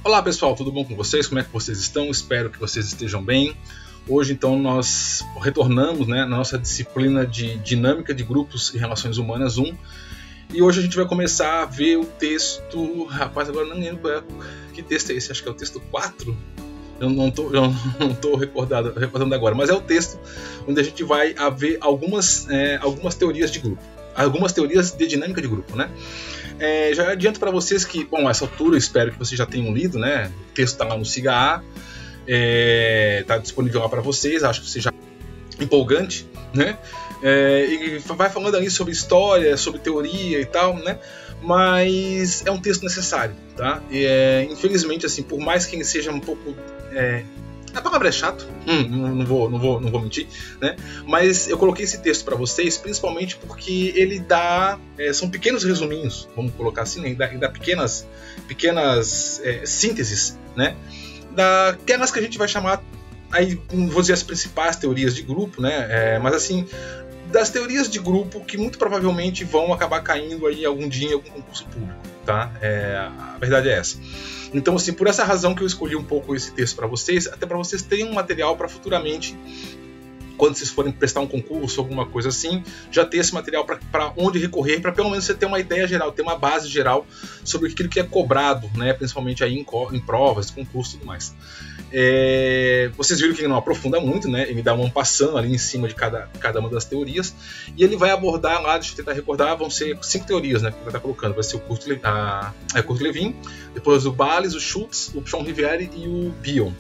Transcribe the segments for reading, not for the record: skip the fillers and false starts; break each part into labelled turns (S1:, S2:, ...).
S1: Olá pessoal, tudo bom com vocês? Como é que vocês estão? Espero que vocês estejam bem. Hoje então nós retornamos, na nossa disciplina de Dinâmica de Grupos e Relações Humanas 1. E hoje a gente vai começar a ver o texto... Rapaz, agora não lembro que texto é esse, acho que é o texto 4. Eu não estou recordando agora, mas é o texto onde a gente vai ver algumas teorias de grupo. Algumas teorias de dinâmica de grupo, né? Já adianto para vocês que, bom, a essa altura eu espero que vocês já tenham lido, né? O texto está lá no Siga A, está disponível lá para vocês, acho que seja empolgante, né? E vai falando ali sobre história, sobre teoria e tal, né? Mas é um texto necessário, tá? E, infelizmente, assim, por mais que ele seja um pouco... A palavra é chato, não vou mentir, né? Mas eu coloquei esse texto para vocês principalmente porque ele dá... são pequenos resuminhos, vamos colocar assim, né? Ele dá pequenas sínteses, né? Daquelas que a gente vai chamar, aí vou dizer as principais teorias de grupo, né? Mas assim, das teorias de grupo que muito provavelmente vão acabar caindo aí algum dia em algum concurso público, tá? A verdade é essa. Então, assim, por essa razão que eu escolhi um pouco esse texto para vocês, até para vocês terem um material para futuramente, quando vocês forem prestar um concurso, alguma coisa assim, já ter esse material para onde recorrer, para pelo menos você ter uma ideia geral, ter uma base geral sobre aquilo que é cobrado, né, principalmente aí em provas, concursos e tudo mais. Vocês viram que ele não aprofunda muito, né? Ele dá um passando ali em cima de cada uma das teorias, e ele vai abordar lá, deixa eu tentar recordar, vão ser 5 teorias, né, que ele está colocando. Vai ser o Kurt-Lewin, depois o Bayes, o Schultz, o Pchon Riviere e o Bion,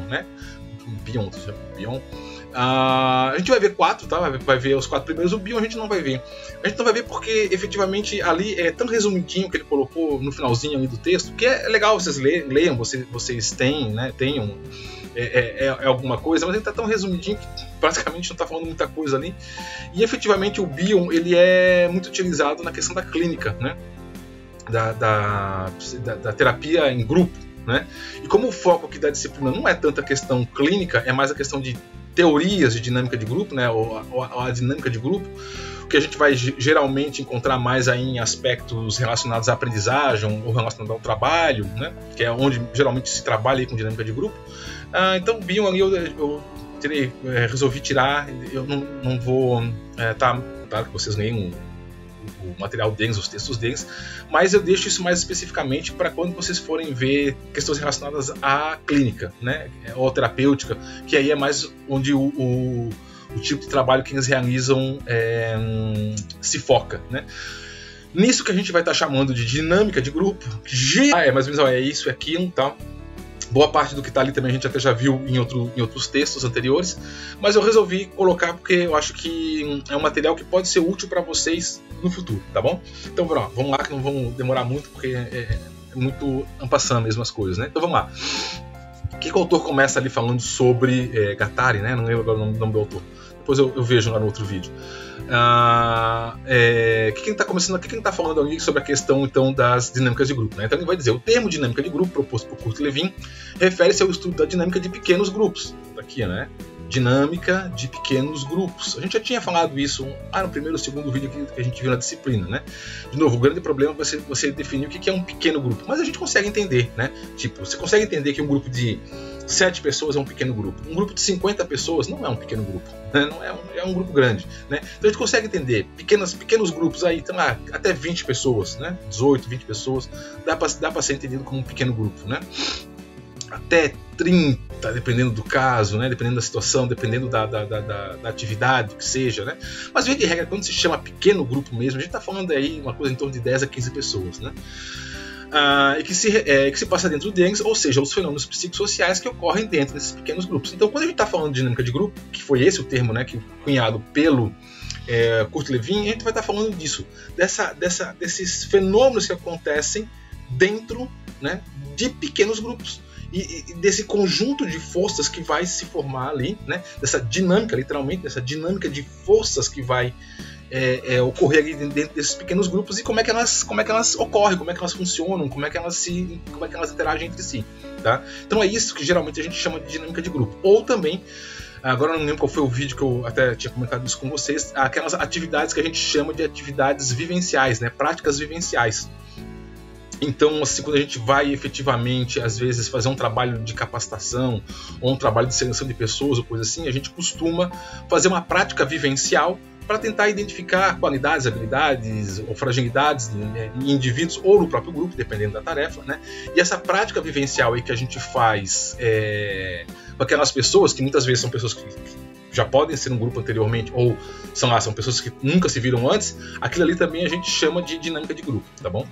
S1: né? Bion. A gente vai ver 4, tá? Vai ver os 4 primeiros. O Bion a gente não vai ver. A gente não vai ver porque efetivamente ali é tão resumidinho que ele colocou no finalzinho ali do texto, que é legal vocês leiam, vocês têm, né? Tenham alguma coisa, mas ele está tão resumidinho que praticamente não está falando muita coisa ali. E efetivamente o Bion ele é muito utilizado na questão da clínica, né? Da terapia em grupo, né? E como o foco aqui da disciplina não é tanta questão clínica, é mais a questão de teorias de dinâmica de grupo, né, ou a dinâmica de grupo, o que a gente vai geralmente encontrar mais aí em aspectos relacionados à aprendizagem ou relacionados ao trabalho, né, que é onde geralmente se trabalha aí com dinâmica de grupo. Então, Bion ali eu resolvi tirar, eu não vou... Claro que vocês leiam o material deles, os textos deles, mas eu deixo isso mais especificamente para quando vocês forem ver questões relacionadas à clínica, né, ou terapêutica, que aí é mais onde o tipo de trabalho que eles realizam se foca, né. Nisso que a gente vai estar chamando de dinâmica de grupo, que mais ou menos é isso, é aquilo, tal. Boa parte do que está ali também a gente até já viu em outros textos anteriores, mas eu resolvi colocar porque eu acho que é um material que pode ser útil para vocês no futuro, tá bom? Então vamos lá, que não vamos demorar muito, porque é muito ampassando mesmo as coisas, né? Então vamos lá. O que o autor começa ali falando sobre Guattari, né? Não lembro agora o nome do autor. Depois eu vejo lá no outro vídeo. O que ele está falando ali sobre a questão então das dinâmicas de grupo, né? Então ele vai dizer: o termo dinâmica de grupo proposto por Kurt-Lewin refere-se ao estudo da dinâmica de pequenos grupos. Aqui, né? Dinâmica de pequenos grupos. A gente já tinha falado isso no primeiro ou segundo vídeo que a gente viu na disciplina, né? De novo, o grande problema é você definir o que é um pequeno grupo, mas a gente consegue entender, né? Tipo, você consegue entender que um grupo de 7 pessoas é um pequeno grupo. Um grupo de 50 pessoas não é um pequeno grupo, né? Não é um grupo grande, né? Então a gente consegue entender pequenos grupos aí, então, até 20 pessoas, né? 18, 20 pessoas, dá para ser entendido como um pequeno grupo, né? Até 30, dependendo do caso, né? Dependendo da situação, dependendo da atividade, que seja, né? Mas, via de regra, quando se chama pequeno grupo mesmo, a gente está falando aí uma coisa em torno de 10 a 15 pessoas, né? E que se passa dentro deles, ou seja, os fenômenos psicossociais que ocorrem dentro desses pequenos grupos. Então, quando a gente está falando de dinâmica de grupo, que foi esse o termo, né, que cunhado pelo Kurt-Lewin, a gente vai estar falando disso, desses fenômenos que acontecem dentro, né, de pequenos grupos. E desse conjunto de forças que vai se formar ali, né? Dessa dinâmica, literalmente, dessa dinâmica de forças que vai ocorrer ali dentro desses pequenos grupos e como é que elas ocorrem, como é que elas funcionam, como é que elas interagem entre si, tá? Então é isso que geralmente a gente chama de dinâmica de grupo. Ou também, agora eu não lembro qual foi o vídeo que eu até tinha comentado isso com vocês, aquelas atividades que a gente chama de atividades vivenciais, né? Práticas vivenciais. Então, assim, quando a gente vai efetivamente, às vezes, fazer um trabalho de capacitação ou um trabalho de seleção de pessoas ou coisa assim, a gente costuma fazer uma prática vivencial para tentar identificar qualidades, habilidades ou fragilidades em indivíduos ou no próprio grupo, dependendo da tarefa, né? E essa prática vivencial aí que a gente faz com aquelas pessoas, que muitas vezes são pessoas que já podem ser um grupo anteriormente, ou são pessoas que nunca se viram antes, aquilo ali também a gente chama de dinâmica de grupo, tá bom?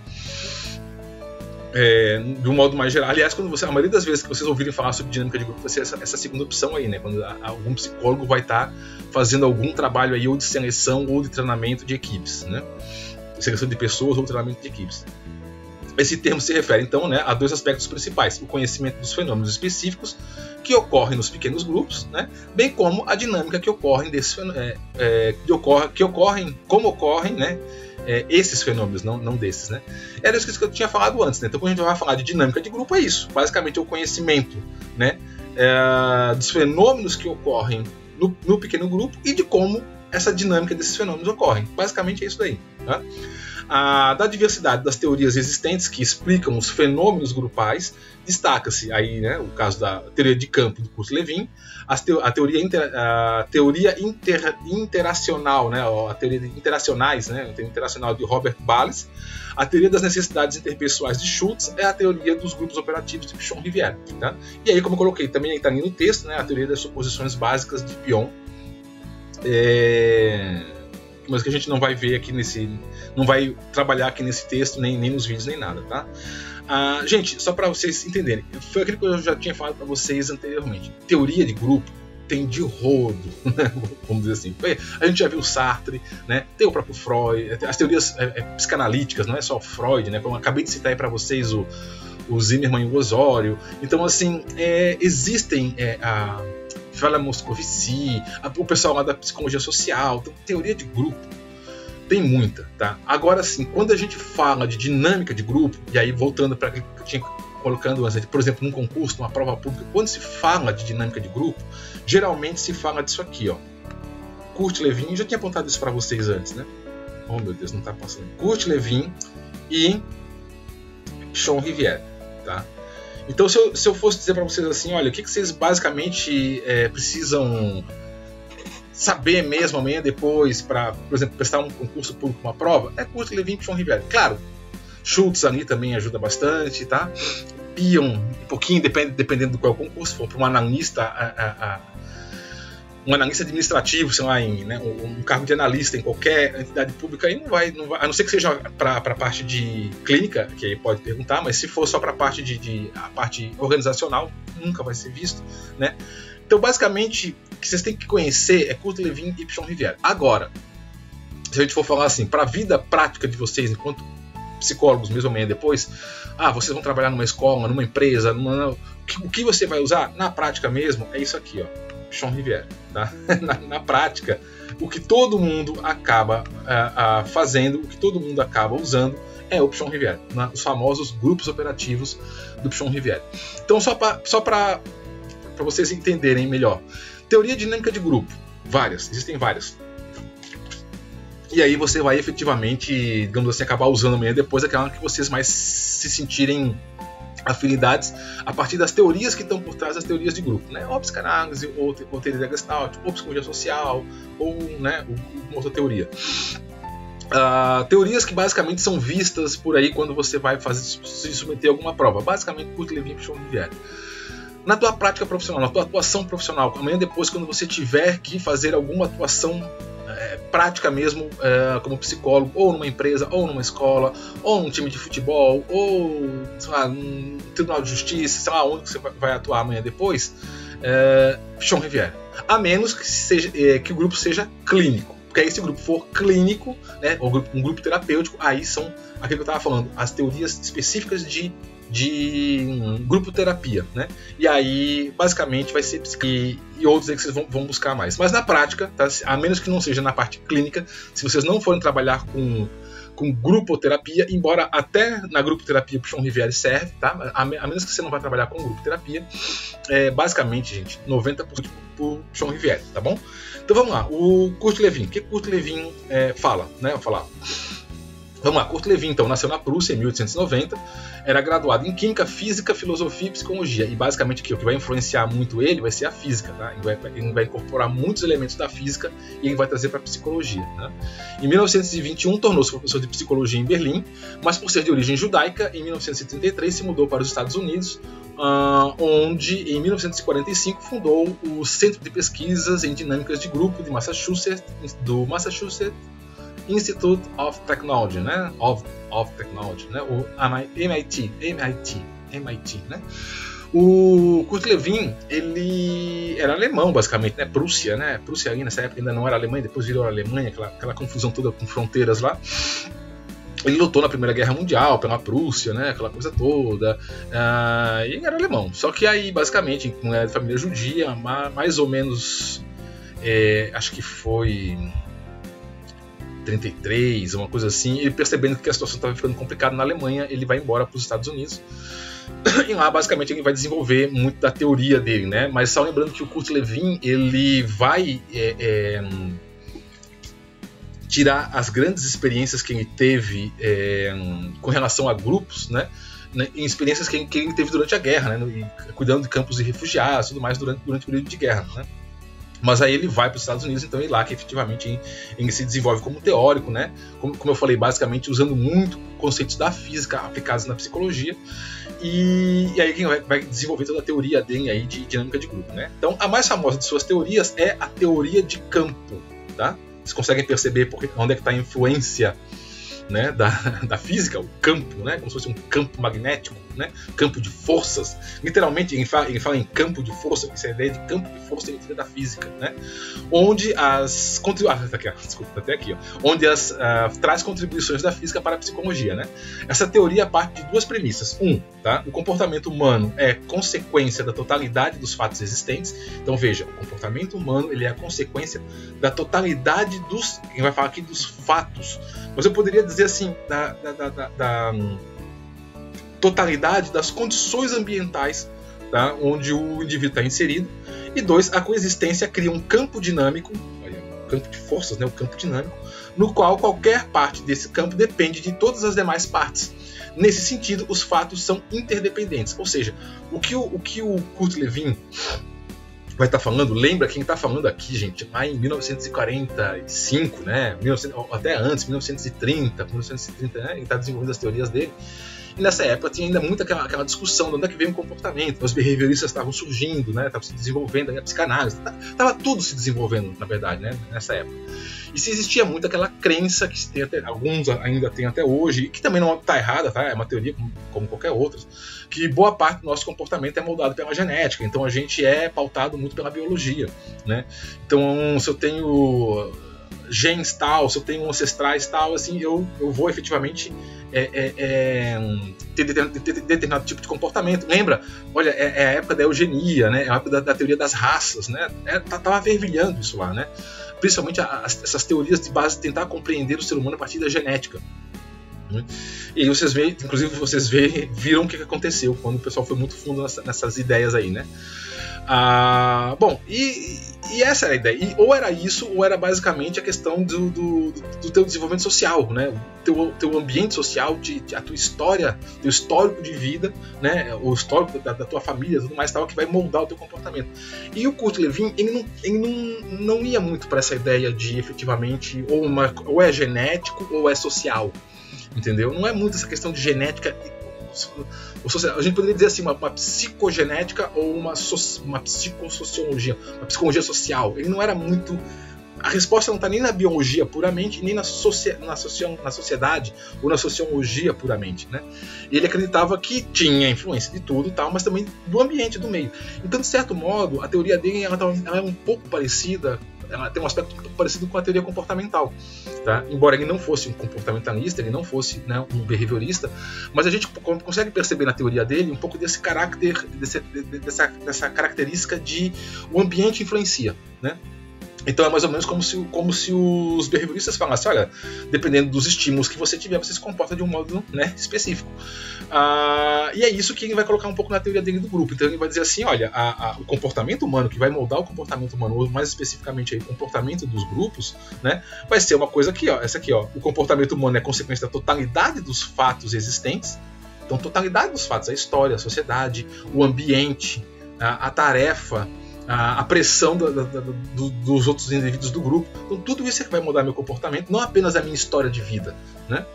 S1: De um modo mais geral. Aliás, a maioria das vezes que vocês ouvirem falar sobre dinâmica de grupo vai ser essa segunda opção aí, né? Quando algum psicólogo vai estar fazendo algum trabalho aí, ou de seleção ou de treinamento de equipes, né? Seleção de pessoas ou treinamento de equipes. Esse termo se refere, então, né, a dois aspectos principais: o conhecimento dos fenômenos específicos que ocorrem nos pequenos grupos, né, bem como a dinâmica que ocorre como ocorrem, né, esses fenômenos, não desses, né? Era isso que eu tinha falado antes, né? Então, quando a gente vai falar de dinâmica de grupo, é isso. Basicamente, é o conhecimento, né, dos fenômenos que ocorrem no pequeno grupo e de como essa dinâmica desses fenômenos ocorre. Basicamente, é isso daí, tá? Da diversidade das teorias existentes que explicam os fenômenos grupais, destaca-se aí, né, o caso da teoria de campo do Kurt Lewin, a teoria interacional, né, a teoria de interacionais, né, a teoria interacional de Robert Bales, a teoria das necessidades interpessoais de Schultz é a teoria dos grupos operativos de Pichon-Rivière. Tá? E aí, como eu coloquei também está ali no texto, né, a teoria das suposições básicas de Pion, mas que a gente não vai ver aqui não vai trabalhar aqui nesse texto, nem nos vídeos, nem nada, tá? Gente, só para vocês entenderem, foi aquilo que eu já tinha falado para vocês anteriormente. Teoria de grupo tem de rodo, né? Vamos dizer assim. A gente já viu Sartre, né? Tem o próprio Freud, as teorias psicanalíticas, não é só Freud, né? Como eu acabei de citar aí para vocês o Zimmermann e o Osório. Então, assim, existem Fala Moscovici, o pessoal lá da psicologia social. Então, teoria de grupo tem muita, tá? Agora sim, quando a gente fala de dinâmica de grupo, e aí voltando para o que eu tinha colocando antes, por exemplo, num concurso, numa prova pública, quando se fala de dinâmica de grupo, geralmente se fala disso aqui, ó. Kurt Lewin, já tinha apontado isso para vocês antes, né? Oh meu Deus, não tá passando. Kurt Lewin e Pichon-Rivière, tá? Então, se eu fosse dizer para vocês assim, olha, o que vocês basicamente precisam saber mesmo amanhã depois para, por exemplo, prestar um concurso público, uma prova, é Kurt Lewin e Pichon-Rivière. Claro, Schultz ali também ajuda bastante, tá? Pion, um pouquinho, dependendo do qual concurso, se for para um analista administrativo, sei lá, um cargo de analista em qualquer entidade pública, aí não vai, a não ser que seja para a parte de clínica, que aí pode perguntar, mas se for só para a parte a parte organizacional, nunca vai ser visto, né? Então, basicamente, o que vocês têm que conhecer é Kurt Lewin e Pichon-Rivière. Agora, se a gente for falar assim, para a vida prática de vocês, enquanto psicólogos, mesmo amanhã depois, vocês vão trabalhar numa escola, numa empresa, o que você vai usar na prática mesmo é isso aqui, ó, Pichon-Rivière, tá? na prática, o que todo mundo acaba fazendo, o que todo mundo acaba usando é o Pichon-Rivière, os famosos grupos operativos do Pichon-Rivière. Então, só para vocês entenderem melhor, teoria dinâmica de grupo, existem várias. E aí você vai efetivamente, digamos assim, acabar usando amanhã depois aquela que vocês mais se sentirem afinidades a partir das teorias que estão por trás das teorias de grupo, né? Ou psicanálise, ou teoria da Gestalt, ou psicologia social, ou, né, uma outra teoria. Teorias que basicamente são vistas por aí quando você vai se submeter a alguma prova. Basicamente, Kurt Lewin e Pichon-Rivière. Na tua prática profissional, na tua atuação profissional, amanhã depois, quando você tiver que fazer alguma atuação prática mesmo, como psicólogo, ou numa empresa, ou numa escola, ou num time de futebol, ou, sei lá, num tribunal de justiça, sei lá onde você vai atuar amanhã depois, Pichon-Rivière. A menos que o grupo seja clínico. Porque aí, se o grupo for clínico, né, ou um grupo terapêutico, aí são aquilo que eu estava falando, as teorias específicas de grupo terapia, né? E aí, basicamente, vai ser e outros aí que vocês vão buscar mais. Mas na prática, tá? A menos que não seja na parte clínica, se vocês não forem trabalhar com grupoterapia, embora até na grupoterapia o Pichon-Rivière serve, tá? A menos que você não vai trabalhar com grupoterapia, basicamente, gente, 90% por Pichon-Rivière, tá bom? Então vamos lá, o Kurt Lewin. O que Kurt Lewin fala, né? Eu falar. Vamos lá, Kurt Lewin, então, nasceu na Prússia em 1890, era graduado em Química, Física, Filosofia e Psicologia, e basicamente aqui, o que vai influenciar muito ele vai ser a física, tá? Ele vai incorporar muitos elementos da física e ele vai trazer para a psicologia, né? Em 1921, tornou-se professor de Psicologia em Berlim, mas por ser de origem judaica, em 1933 se mudou para os Estados Unidos, onde, em 1945, fundou o Centro de Pesquisas em Dinâmicas de Grupo de Massachusetts, do Massachusetts Institute of Technology, né? Of Technology, né? O MIT, né? O Kurt Lewin, ele era alemão, basicamente, né? Prússia, né? Prússia aí nessa época ainda não era Alemanha, depois virou Alemanha, aquela confusão toda com fronteiras lá. Ele lutou na Primeira Guerra Mundial pela Prússia, né? Aquela coisa toda. E ele era alemão. Só que aí, basicamente, com a família judia, mais ou menos, acho que foi 33, uma coisa assim, ele percebendo que a situação estava ficando complicada na Alemanha, ele vai embora para os Estados Unidos e lá basicamente ele vai desenvolver muito da teoria dele, né? Mas só lembrando que o Kurt Lewin, ele vai tirar as grandes experiências que ele teve com relação a grupos, né? Em experiências que ele teve durante a guerra, né? Cuidando de campos de refugiados e tudo mais durante o período de guerra, né? Mas aí ele vai para os Estados Unidos, então é lá que efetivamente ele se desenvolve como teórico, né? Como eu falei, basicamente usando muito conceitos da física aplicados na psicologia, e aí quem vai desenvolver toda a teoria dele aí de dinâmica de grupo, né? Então a mais famosa de suas teorias é a teoria de campo, tá? Vocês conseguem perceber onde é que está a influência, né, da física, o campo, né, como se fosse um campo magnético, né, campo de forças. Literalmente ele fala em campo de força, essa é a ideia de campo de força ele tira da física, né, onde traz contribuições da física para a psicologia, né. Essa teoria parte de duas premissas. Tá, o comportamento humano é consequência da totalidade dos fatos existentes. Então veja, o comportamento humano ele é a consequência da totalidade dos, ele vai falar aqui dos fatos, mas eu poderia dizer assim, da totalidade das condições ambientais, tá, onde o indivíduo está inserido. E dois, a coexistência cria um campo dinâmico, campo de forças, né, o campo dinâmico, no qual qualquer parte desse campo depende de todas as demais partes. Nesse sentido, os fatos são interdependentes. Ou seja, o que o Kurt Lewin vai estar falando, lembra quem está falando aqui, gente, lá em 1945, né, até antes, 1930, né, ele está desenvolvendo as teorias dele. E nessa época tinha ainda muito aquela discussão de onde é que veio o comportamento. Os behavioristas estavam surgindo, né? Estavam se desenvolvendo, a psicanálise, estava tudo se desenvolvendo, na verdade, né? Nessa época. E se existia muito aquela crença que se tem alguns ainda tem até hoje, e que também não está errada, tá? É uma teoria como qualquer outra, que boa parte do nosso comportamento é moldado pela genética. Então a gente é pautado muito pela biologia, né? Então se eu tenho genes tal, se eu tenho ancestrais tal, assim, eu vou efetivamente ter determinado tipo de comportamento. Lembra? Olha, é a época da eugenia, né? É a época da teoria das raças, né? Tava fervilhando isso lá, né? Principalmente essas teorias de base, tentar compreender o ser humano a partir da genética. Né? E aí vocês veem, inclusive viram o que aconteceu quando o pessoal foi muito fundo nessas ideias aí, né? Bom, e essa era a ideia. Ou era isso, ou era basicamente a questão do teu desenvolvimento social, né? O teu ambiente social, a tua história, teu histórico de vida, né? O histórico da tua família, tudo mais tal, que vai moldar o teu comportamento. E o Kurt Lewin, ele não ia muito para essa ideia de efetivamente ou é genético ou é social, entendeu? Não é muito essa questão de genética. A gente poderia dizer assim, uma psicogenética ou uma psicossociologia, uma psicologia social. Ele não era muito. A resposta não está nem na biologia puramente, nem na sociedade ou na sociologia puramente, né? Ele acreditava que tinha influência de tudo, tal, mas também do ambiente, do meio. Então, de certo modo, a teoria dele ela é um pouco parecida. Ela tem um aspecto um pouco parecido com a teoria comportamental, tá? Embora ele não fosse um comportamentalista, ele não fosse, né, um behaviorista, mas a gente consegue perceber na teoria dele um pouco desse caráter, dessa característica de o ambiente influencia, né? Então é mais ou menos como se os behavioristas falassem, olha, dependendo dos estímulos que você tiver, você se comporta de um modo, né, específico. E é isso que ele vai colocar um pouco na teoria dele do grupo. Então ele vai dizer assim, olha, o comportamento humano, que vai moldar o comportamento humano, ou mais especificamente aí, o comportamento dos grupos, né, vai ser uma coisa aqui, ó, essa aqui, ó, o comportamento humano é consequência da totalidade dos fatos existentes. Então, totalidade dos fatos, a história, a sociedade, o ambiente, a tarefa, a pressão dos outros indivíduos do grupo. Então, tudo isso é que vai mudar meu comportamento, não apenas a minha história de vida, né?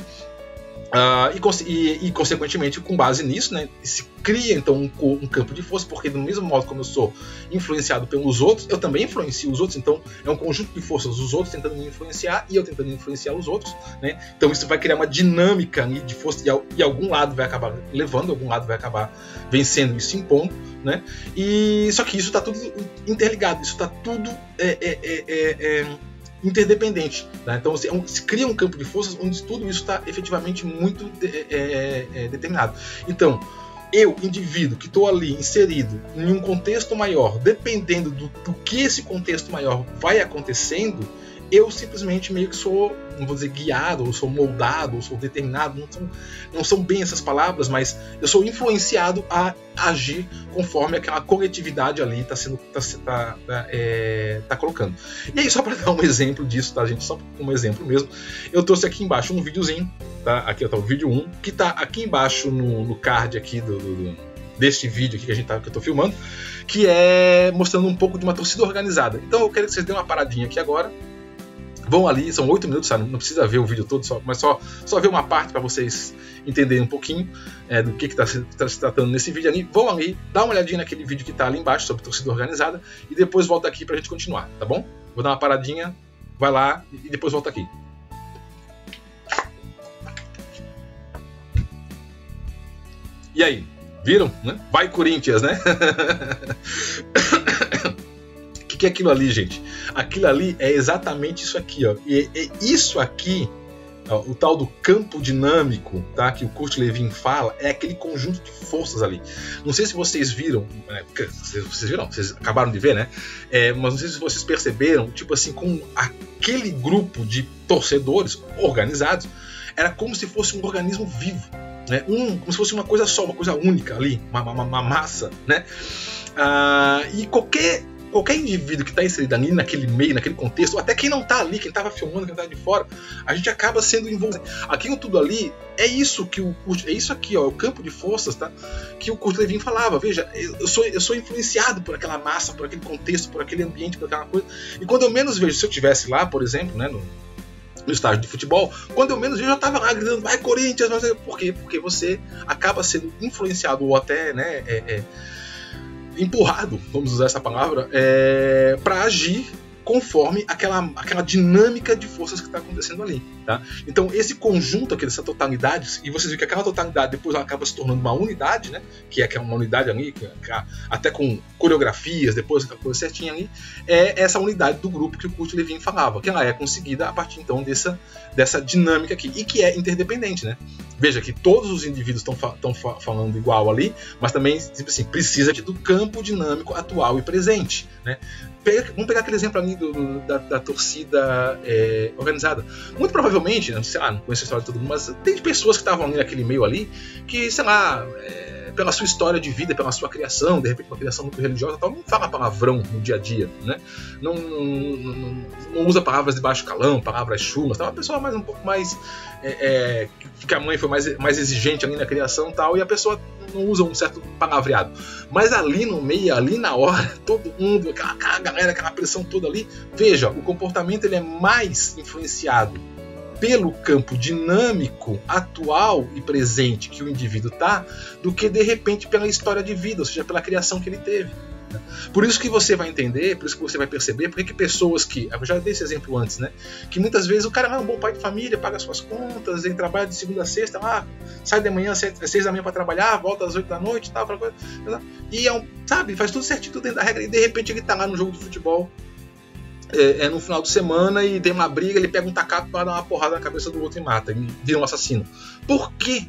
S1: E consequentemente, com base nisso, né, se cria então um campo de força, porque do mesmo modo como eu sou influenciado pelos outros, eu também influencio os outros. Então é um conjunto de forças, os outros tentando me influenciar e eu tentando influenciar os outros, né? Então isso vai criar uma dinâmica de força, e algum lado vai acabar levando, algum lado vai acabar vencendo e se impondo, né? E só que isso está tudo interligado, isso está tudo interdependente, tá? Então se cria um campo de forças onde tudo isso está efetivamente muito determinado. Então eu, indivíduo, que estou ali inserido em um contexto maior, dependendo do que esse contexto maior vai acontecendo, eu simplesmente meio que sou, não vou dizer guiado, ou sou moldado, ou sou determinado, não são bem essas palavras, mas eu sou influenciado a agir conforme aquela coletividade ali está colocando. E aí, só para dar um exemplo disso, tá, gente? Só um exemplo mesmo, eu trouxe aqui embaixo um videozinho, tá? Aqui está o vídeo 1, que está aqui embaixo no card aqui deste vídeo aqui que eu estou filmando, que é mostrando um pouco de uma torcida organizada. Então eu quero que vocês dêem uma paradinha aqui agora. Vão ali, são 8 minutos, sabe? Não precisa ver o vídeo todo, mas só ver uma parte para vocês entenderem um pouquinho do que está se tratando nesse vídeo ali. Vão ali, dá uma olhadinha naquele vídeo que está ali embaixo sobre torcida organizada e depois volta aqui para a gente continuar, tá bom? Vou dar uma paradinha, vai lá e depois volta aqui. E aí, viram? Né? Vai Corinthians, né? O que é aquilo ali, gente? Aquilo ali é exatamente isso aqui, ó. E isso aqui, ó, o tal do campo dinâmico, tá? Que o Kurt Lewin fala, é aquele conjunto de forças ali. Não sei se vocês viram, vocês viram, vocês acabaram de ver, né? Mas não sei se vocês perceberam, tipo assim, com aquele grupo de torcedores organizados, era como se fosse um organismo vivo, né? Como se fosse uma coisa só, uma coisa única ali, uma massa, né? E qualquer indivíduo que está inserido ali naquele meio, naquele contexto, ou até quem não está ali, quem estava filmando, quem está de fora, a gente acaba sendo envolvido. Aquilo tudo ali é isso que é isso aqui, ó, é o campo de forças, tá? Que o Kurt Lewin falava. Veja, eu sou influenciado por aquela massa, por aquele contexto, por aquele ambiente, por aquela coisa. E quando eu menos vejo, se eu estivesse lá, por exemplo, né, no estádio de futebol, quando eu menos vejo, eu já estava lá gritando, vai Corinthians, mas por quê? Porque você acaba sendo influenciado ou até, né, empurrado, vamos usar essa palavra, para agir conforme aquela dinâmica de forças que está acontecendo ali, tá? Então esse conjunto aqui, dessa totalidade, e vocês veem que aquela totalidade depois ela acaba se tornando uma unidade, né? Que é uma unidade ali, até com coreografias, depois aquela coisa certinha ali, é essa unidade do grupo que o Kurt Lewin falava, que ela é conseguida a partir então dessa dinâmica aqui, e que é interdependente, né? Veja que todos os indivíduos estão falando igual ali, mas também assim, precisa do campo dinâmico atual e presente, né? Vamos pegar aquele exemplo ali da torcida organizada. Muito provavelmente, não sei lá, não conheço a história de todo mundo, mas tem pessoas que estavam ali naquele meio ali que, sei lá, pela sua história de vida, pela sua criação, de repente uma criação muito religiosa, tal, não fala palavrão no dia a dia, né? Não usa palavras de baixo calão, palavras chulas, tal. Uma pessoa um pouco mais que a mãe foi mais exigente ali na criação, tal, e a pessoa não usa um certo palavreado. Mas ali no meio, ali na hora, todo mundo, aquela galera, aquela pressão toda ali, veja, o comportamento ele é mais influenciado pelo campo dinâmico atual e presente que o indivíduo está, do que de repente pela história de vida, ou seja, pela criação que ele teve. Por isso que você vai entender, por isso que você vai perceber porque que pessoas que, eu já dei esse exemplo antes, né, que muitas vezes o cara é um bom pai de família, paga suas contas, ele trabalha de segunda a sexta, sai de manhã às 6 da manhã para trabalhar, volta às 8 da noite, tal, e sabe, faz tudo certinho, tudo dentro da regra, e de repente ele está lá no jogo de futebol, no final de semana, e tem uma briga, ele pega um tacape para dar uma porrada na cabeça do outro e mata, e vira um assassino. Por quê?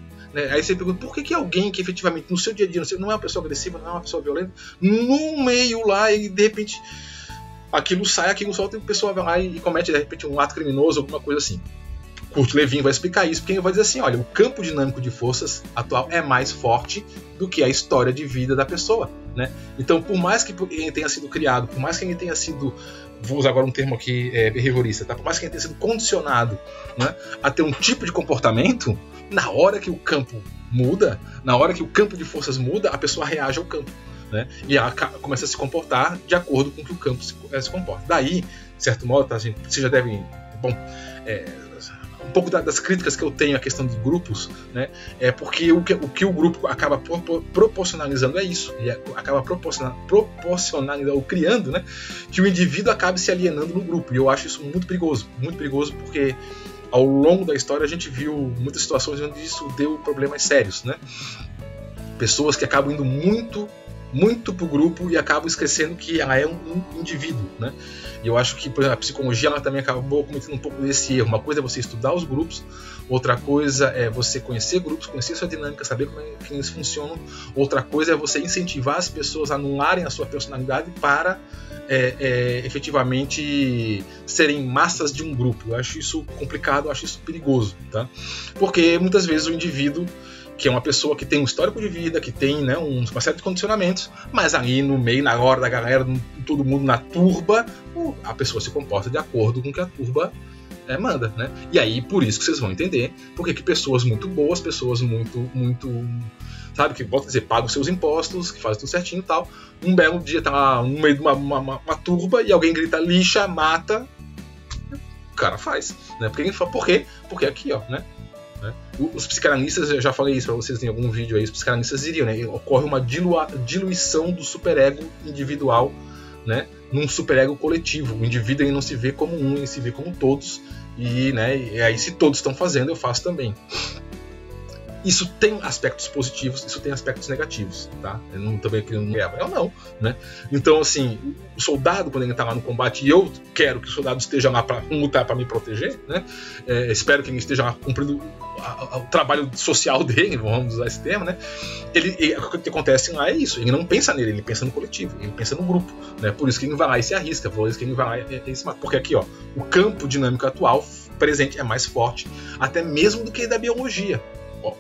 S1: Aí você pergunta, por que alguém que efetivamente no seu dia a dia não é uma pessoa agressiva, não é uma pessoa violenta, no meio lá ele de repente aquilo sai, aquilo solta e a pessoa vai lá e comete de repente um ato criminoso, alguma coisa assim. Kurt Lewin vai explicar isso, porque ele vai dizer assim, olha, o campo dinâmico de forças atual é mais forte do que a história de vida da pessoa, né? Então, por mais que ele tenha sido criado, por mais que ele tenha sido, vou usar agora um termo aqui behaviorista, tá? Por mais que ele tenha sido condicionado, né, a ter um tipo de comportamento, na hora que o campo muda, na hora que o campo de forças muda, a pessoa reage ao campo, né? E ela começa a se comportar de acordo com o que o campo se comporta. Daí, de certo modo, tá, gente, vocês já devem... Bom, um pouco das críticas que eu tenho à questão de grupos, né, é porque o que o grupo acaba proporcionalizando é isso, e acaba proporcionalizando ou criando, né, que o indivíduo acabe se alienando no grupo, e eu acho isso muito perigoso porque ao longo da história a gente viu muitas situações onde isso deu problemas sérios, né, pessoas que acabam indo muito pro grupo e acabam esquecendo que ela é um indivíduo, né? E eu acho que, por exemplo, a psicologia ela também acabou cometendo um pouco desse erro. Uma coisa é você estudar os grupos, outra coisa é você conhecer grupos, conhecer sua dinâmica, saber como é que eles funcionam. Outra coisa é você incentivar as pessoas a anularem a sua personalidade para efetivamente serem massas de um grupo. Eu acho isso complicado, eu acho isso perigoso, tá? Porque muitas vezes o indivíduo, que é uma pessoa que tem um histórico de vida, que tem, né, uma série de condicionamentos, mas ali no meio, na hora da galera, todo mundo na turba, a pessoa se comporta de acordo com o que a turba manda, né? E aí, por isso que vocês vão entender porque que pessoas muito boas, pessoas muito, sabe, que, volta a dizer, pagam seus impostos, que fazem tudo certinho e tal, um belo dia tá lá no meio de uma turba e alguém grita lixa, mata, o cara faz, né? Por quê? Porque aqui, ó, né? Os psicanalistas, eu já falei isso para vocês em algum vídeo aí, os psicanalistas diriam, né, ocorre uma diluição do superego individual, né, num superego coletivo. O indivíduo ele não se vê como um, ele se vê como todos, e, né, e aí se todos estão fazendo, eu faço também. Isso tem aspectos positivos, isso tem aspectos negativos, tá? Eu não estou querendo guerra, eu não, né? Então, assim, o soldado, quando ele está lá no combate, e eu quero que o soldado esteja lá para lutar, para me proteger, né? Espero que ele esteja lá cumprindo o trabalho social dele, vamos usar esse termo, né? O que acontece lá é isso, ele não pensa nele, ele pensa no coletivo, ele pensa no grupo, né? Por isso que ele vai lá e se arrisca, por isso que ele vai lá e se mata. Porque aqui, ó, o campo dinâmico atual, presente, é mais forte, até mesmo do que da biologia.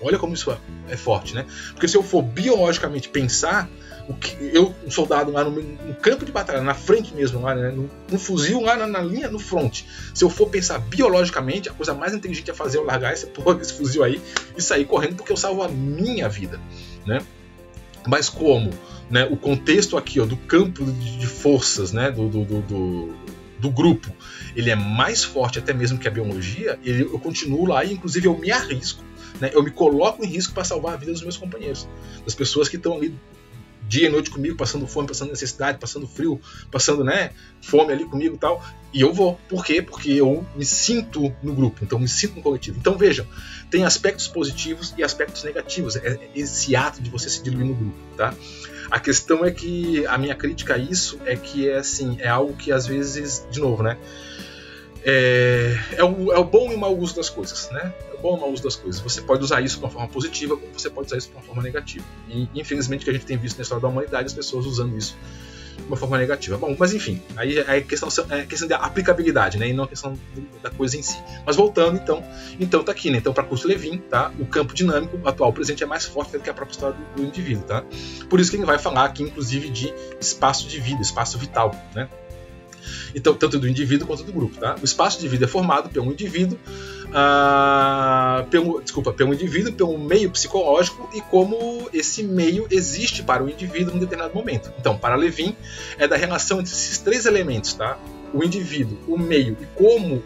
S1: Olha como isso é forte, né? Porque se eu for biologicamente pensar, um soldado lá no campo de batalha, na frente mesmo, lá, né, no fuzil lá na linha, no front, se eu for pensar biologicamente, a coisa mais inteligente é fazer eu largar esse fuzil aí e sair correndo, porque eu salvo a minha vida, né? Mas como, né, o contexto aqui, ó, do campo de forças, né, do grupo, ele é mais forte até mesmo que a biologia, eu continuo lá e inclusive eu me arrisco, né, eu me coloco em risco para salvar a vida dos meus companheiros, das pessoas que estão ali dia e noite comigo, passando fome, passando necessidade, passando frio, passando, né, fome ali comigo e tal, e eu vou. Por quê? Porque eu me sinto no grupo, então me sinto no coletivo. Então vejam, tem aspectos positivos e aspectos negativos, esse ato de você se diluir no grupo, tá? A questão é que a minha crítica a isso é que é algo que às vezes, de novo, né, é o bom e o mau uso das coisas, né? É o bom e o mau uso das coisas. Você pode usar isso de uma forma positiva, como você pode usar isso de uma forma negativa. E infelizmente o que a gente tem visto na história da humanidade, as pessoas usando isso de uma forma negativa. Bom, mas enfim, aí é questão da aplicabilidade, né? E não a questão da coisa em si. Mas voltando, então tá aqui, né? Então, para Kurt Lewin, tá? O campo dinâmico atual presente é mais forte do que a própria história do indivíduo, tá? Por isso que ele vai falar aqui, inclusive, de espaço de vida, espaço vital, né? Então, tanto do indivíduo quanto do grupo, tá? O espaço de vida é formado pelo indivíduo, pelo meio psicológico e como esse meio existe para o indivíduo em um determinado momento. Então, para Lewin, é da relação entre esses três elementos, tá? O indivíduo, o meio e como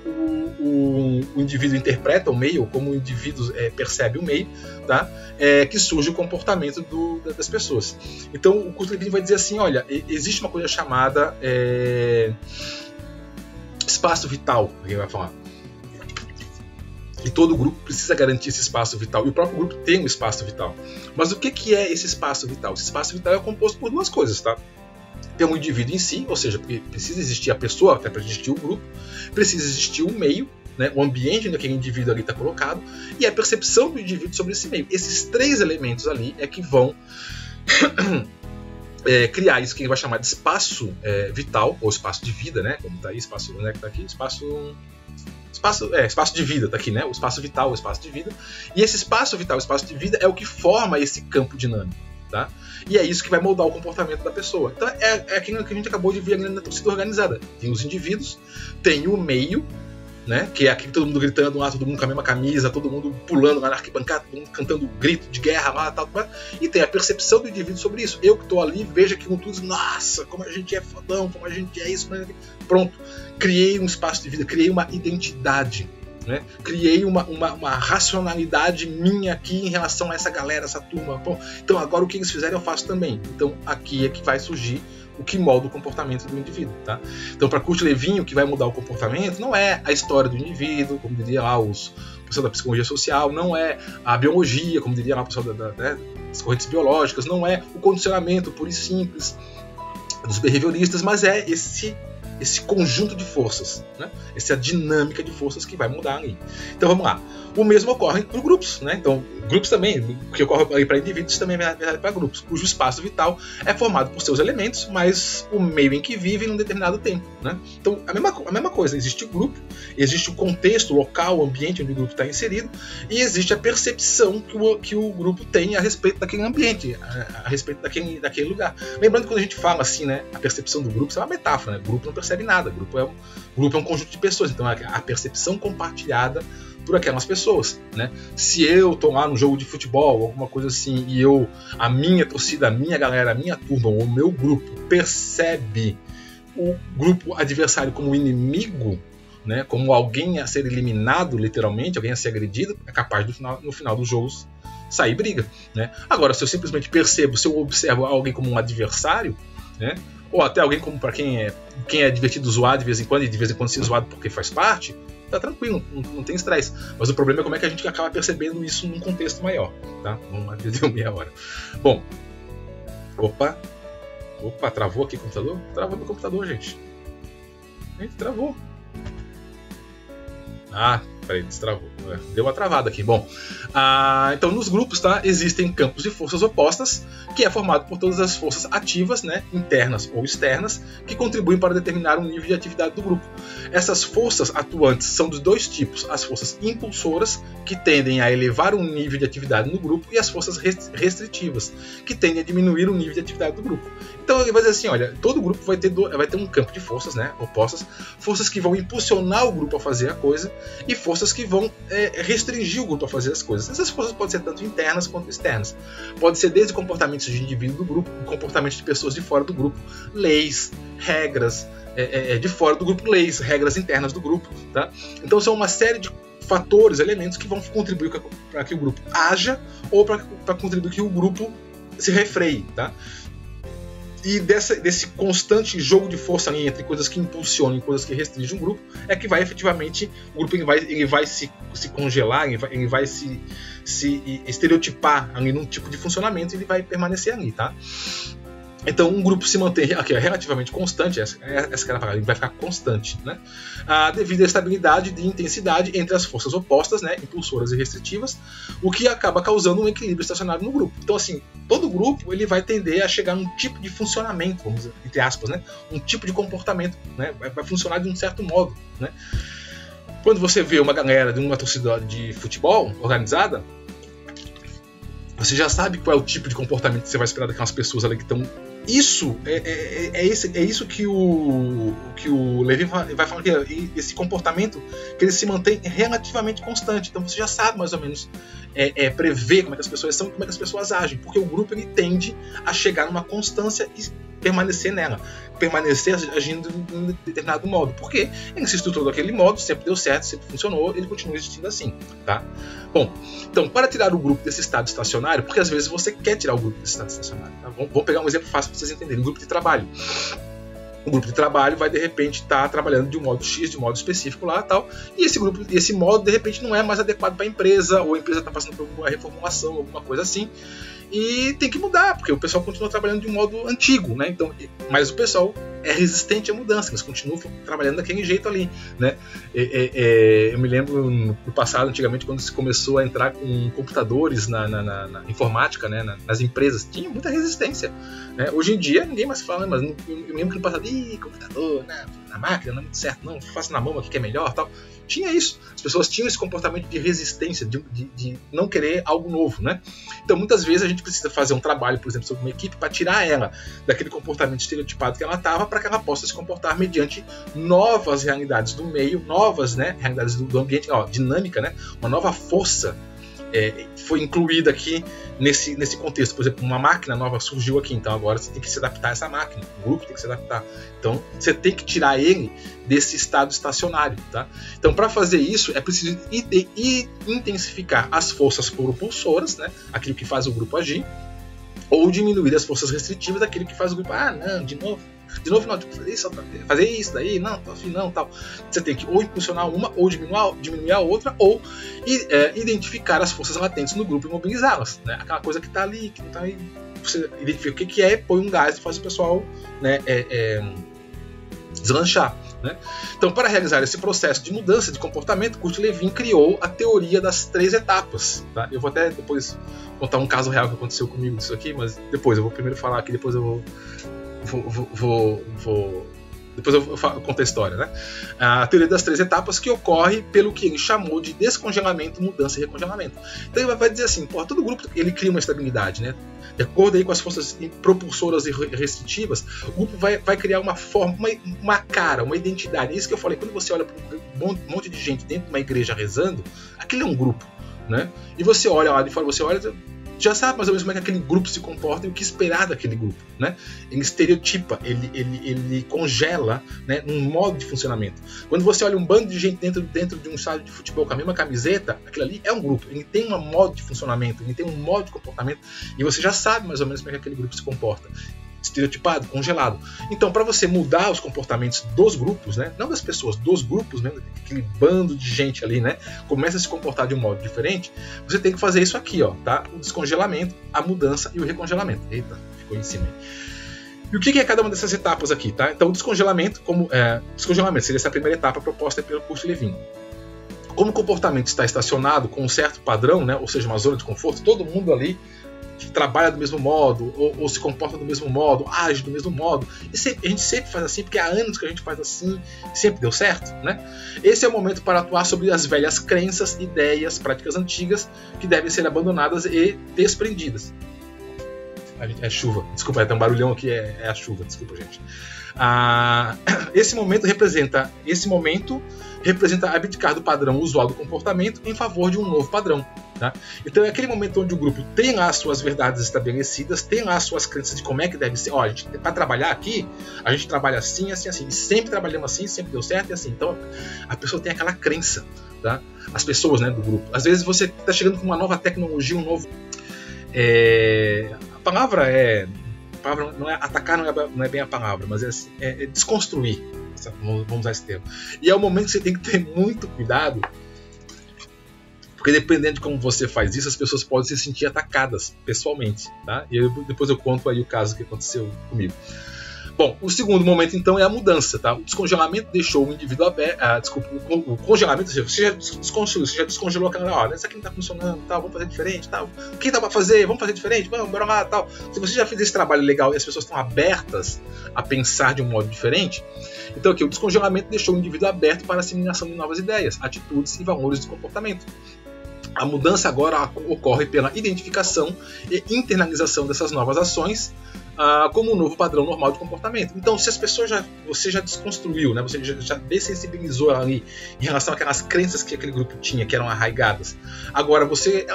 S1: o indivíduo interpreta o meio, como o indivíduo percebe o meio, tá? Que surge o comportamento das pessoas. Então, o Kurt Lewin vai dizer assim, olha, existe uma coisa chamada espaço vital, alguém vai falar. E todo grupo precisa garantir esse espaço vital. E o próprio grupo tem um espaço vital. Mas o que é esse espaço vital? Esse espaço vital é composto por duas coisas, tá? Tem um indivíduo em si, ou seja, porque precisa existir a pessoa até para existir o grupo, precisa existir o meio, né, o ambiente onde aquele indivíduo ali está colocado, e a percepção do indivíduo sobre esse meio. Esses três elementos ali é que vão criar isso que ele vai chamar de espaço vital, ou espaço de vida, né? Como tá aí, espaço, onde é que tá aqui? Espaço de vida, tá aqui, né? O espaço vital, o espaço de vida. E esse espaço vital, o espaço de vida é o que forma esse campo dinâmico, tá? E é isso que vai moldar o comportamento da pessoa. Então é aquilo que a gente acabou de ver ali na torcida organizada. Tem os indivíduos, tem o meio, né? Que é aqui todo mundo gritando lá, todo mundo com a mesma camisa, todo mundo pulando na arquibancada, todo mundo cantando grito de guerra lá, tal. E tem a percepção do indivíduo sobre isso. Eu que estou ali, vejo aquilo tudo, nossa, como a gente é fodão, como a gente é isso, pronto. Criei um espaço de vida, criei uma identidade, né? Criei uma racionalidade minha aqui em relação a essa galera, essa turma. Bom, então agora o que eles fizerem eu faço também. Então aqui é que vai surgir o que molda o comportamento do indivíduo, tá? Então, para Kurt Lewin, o que vai mudar o comportamento não é a história do indivíduo, como diria lá o pessoal da psicologia social, não é a biologia, como diria lá o pessoal das correntes biológicas, não é o condicionamento puro e simples dos behavioristas, mas é esse conjunto de forças, né? Essa dinâmica de forças que vai mudar ali. Então vamos lá. O mesmo ocorre por grupos, né? Então, grupos também, o que ocorre para indivíduos também é verdade para grupos, cujo espaço vital é formado por seus elementos, mas o meio em que vivem em um determinado tempo, né? Então, a mesma coisa, existe o grupo, existe o contexto, o local, o ambiente onde o grupo está inserido, e existe a percepção que o grupo tem a respeito daquele ambiente, a respeito daquele lugar. Lembrando que quando a gente fala assim, né, a percepção do grupo, isso é uma metáfora, né? O grupo não percebe nada, o grupo é um conjunto de pessoas, então a percepção compartilhada por aquelas pessoas, né? Se eu tô lá no jogo de futebol, alguma coisa assim, e a minha torcida, a minha galera, a minha turma, o meu grupo percebe o grupo adversário como inimigo, né? Como alguém a ser eliminado, literalmente, alguém a ser agredido, é capaz no final dos jogos sair briga, né? Agora, se eu simplesmente se eu observo alguém como um adversário, né? Ou até alguém como para quem é divertido zoar de vez em quando, e de vez em quando ser zoado porque faz parte, tá tranquilo, não tem estresse. Mas o problema é como é que a gente acaba percebendo isso num contexto maior, tá? Vamos lá, deu meia hora. Bom, opa, travou aqui o computador? Travou meu computador, gente. Travou. Peraí, destravou. Deu uma travada aqui. Bom, então nos grupos, tá, existem campos de forças opostas, que é formado por todas as forças ativas, né, internas ou externas, que contribuem para determinar um nível de atividade do grupo. Essas forças atuantes são dos dois tipos: as forças impulsoras, que tendem a elevar o nível de atividade no grupo, e as forças restritivas, que tendem a diminuir o nível de atividade do grupo. Então ele vai dizer assim, olha, todo grupo vai ter um campo de forças, né, opostas, forças que vão impulsionar o grupo a fazer a coisa, e forças que vão restringir o grupo a fazer as coisas. Essas forças podem ser tanto internas quanto externas. Pode ser desde comportamentos de indivíduo do grupo, comportamentos de pessoas de fora do grupo, leis, regras de fora do grupo, leis, regras internas do grupo, tá? Então são uma série de fatores, elementos que vão contribuir para que o grupo haja ou para contribuir que o grupo se refreie, tá? E desse constante jogo de força ali entre coisas que impulsionam e coisas que restringem um grupo é que vai efetivamente, o grupo ele vai se congelar, ele vai se estereotipar ali num tipo de funcionamento e ele vai permanecer ali, tá? Então um grupo se mantém aqui, relativamente constante, essa que era a palavra, ele vai ficar constante, né? Devido à estabilidade de intensidade entre as forças opostas, né, impulsoras e restritivas, o que acaba causando um equilíbrio estacionário no grupo. Então assim, todo grupo ele vai tender a chegar num tipo de funcionamento, vamos dizer, entre aspas, né, um tipo de comportamento, né, vai funcionar de um certo modo, né? Quando você vê uma galera de uma torcida de futebol organizada, você já sabe qual é o tipo de comportamento que você vai esperar daquelas pessoas ali que estão. Isso é isso que o Lewin vai falar, que esse comportamento que ele se mantém relativamente constante. Então você já sabe mais ou menos prever como é que as pessoas são e como é que as pessoas agem, porque o grupo ele tende a chegar numa constância e permanecer nela, permanecer agindo de um determinado modo, porque ele se estruturou daquele modo, sempre deu certo, sempre funcionou, ele continua existindo assim, tá? Bom, então para tirar o grupo desse estado estacionário, porque às vezes você quer tirar o grupo desse estado estacionário, tá? Vamos pegar um exemplo fácil para vocês entenderem: um grupo de trabalho. O grupo de trabalho vai de repente estar trabalhando de um modo X, de um modo específico lá, tal, e esse modo de repente não é mais adequado para a empresa, ou a empresa está passando por uma reformulação, alguma coisa assim, e tem que mudar, porque o pessoal continua trabalhando de um modo antigo, né? Então, mas o pessoal é resistente à mudança, eles continuam trabalhando daquele jeito ali, né? Eu me lembro no passado, antigamente, quando se começou a entrar com computadores na informática, né, nas empresas, tinha muita resistência, né? Hoje em dia ninguém mais fala, mas eu me lembro que no passado, computador, né, na máquina, não é muito certo, não, faça na mão aqui que é melhor, tal. Tinha isso, as pessoas tinham esse comportamento de resistência, de não querer algo novo, né? Então muitas vezes a gente precisa fazer um trabalho, por exemplo, sobre uma equipe, para tirar ela daquele comportamento estereotipado que ela estava, para que ela possa se comportar mediante novas realidades do meio, novas, né, realidades do ambiente, dinâmica, né, uma nova força foi incluída aqui nesse contexto. Por exemplo, uma máquina nova surgiu aqui, então agora você tem que se adaptar a essa máquina, o grupo tem que se adaptar. Então você tem que tirar ele desse estado estacionário, tá? Então, para fazer isso, é preciso intensificar as forças propulsoras, né, aquilo que faz o grupo agir, ou diminuir as forças restritivas daquilo que faz o grupo, não, de novo não, fazer isso daí, não, afim, não, tal. Você tem que ou impulsionar uma, ou diminuir a outra, ou identificar as forças latentes no grupo e mobilizá-las, né? Aquela coisa que está ali, que não está aí, você identifica o que é, põe um gás e faz o pessoal, né, deslanchar, né? Então, para realizar esse processo de mudança de comportamento, Kurt-Lewin criou a teoria das 3 etapas, tá? Eu vou até depois contar um caso real que aconteceu comigo disso aqui, mas depois eu vou primeiro falar aqui, depois eu depois eu conto a história, né? A teoria das 3 etapas, que ocorre pelo que ele chamou de descongelamento, mudança e recongelamento. Então ele vai dizer assim, todo grupo ele cria uma estabilidade, né? De acordo aí com as forças propulsoras e restritivas, o grupo vai criar uma forma, uma cara, uma identidade. É isso que eu falei, quando você olha para um monte de gente dentro de uma igreja rezando, aquele é um grupo, né? E você olha lá de fora, já sabe mais ou menos como é que aquele grupo se comporta e o que esperar daquele grupo, né? Ele estereotipa, ele congela, né, um modo de funcionamento. Quando você olha um bando de gente dentro de um estádio de futebol com a mesma camiseta, aquilo ali é um grupo, ele tem um modo de funcionamento, ele tem um modo de comportamento e você já sabe mais ou menos como é que aquele grupo se comporta. Estereotipado, congelado. Então, para você mudar os comportamentos dos grupos, né, não das pessoas, dos grupos, né, aquele bando de gente ali, né, começa a se comportar de um modo diferente, você tem que fazer isso aqui, tá? O descongelamento, a mudança e o recongelamento. Eita, ficou em cima. E o que é cada uma dessas etapas aqui, tá? Então, o descongelamento, descongelamento seria essa primeira etapa proposta pelo Kurt-Lewin. Como o comportamento está estacionado com um certo padrão, né, ou seja, uma zona de conforto, todo mundo ali que trabalha do mesmo modo, ou se comporta do mesmo modo, age do mesmo modo. E a gente sempre faz assim, porque há anos que a gente faz assim, sempre deu certo, né? Esse é o momento para atuar sobre as velhas crenças, ideias, práticas antigas, que devem ser abandonadas e desprendidas. É chuva, desculpa, tem um barulhão aqui, é a chuva, desculpa, gente. Esse momento representa abdicar do padrão usual do comportamento em favor de um novo padrão. Tá? Então é aquele momento onde o grupo tem lá as suas verdades estabelecidas, tem lá as suas crenças de como é que deve ser. Para trabalhar aqui, a gente trabalha assim, assim, assim. E sempre trabalhamos assim, sempre deu certo e assim. Então a pessoa tem aquela crença, tá? As pessoas, né, do grupo. Às vezes você está chegando com uma nova tecnologia, um novo. A palavra não é atacar, não é bem a palavra, mas é desconstruir. Vamos usar esse termo. E é o momento que você tem que ter muito cuidado. Porque dependendo de como você faz isso, as pessoas podem se sentir atacadas pessoalmente, tá? E depois eu conto aí o caso que aconteceu comigo. Bom, o segundo momento então é a mudança, tá? O descongelamento deixou o indivíduo aberto, o congelamento, você já descongelou aquela hora, isso aqui não está funcionando, tal, vamos fazer diferente, tal. O que dá para fazer? Vamos fazer diferente, vamos, bora lá, tal. Se você já fez esse trabalho legal e as pessoas estão abertas a pensar de um modo diferente, então aqui o descongelamento deixou o indivíduo aberto para a assimilação de novas ideias, atitudes e valores do comportamento. A mudança agora ocorre pela identificação e internalização dessas novas ações como um novo padrão normal de comportamento. Então, se as pessoas você já desconstruiu, né, você já dessensibilizou ali em relação àquelas crenças que aquele grupo tinha, que eram arraigadas. Agora, se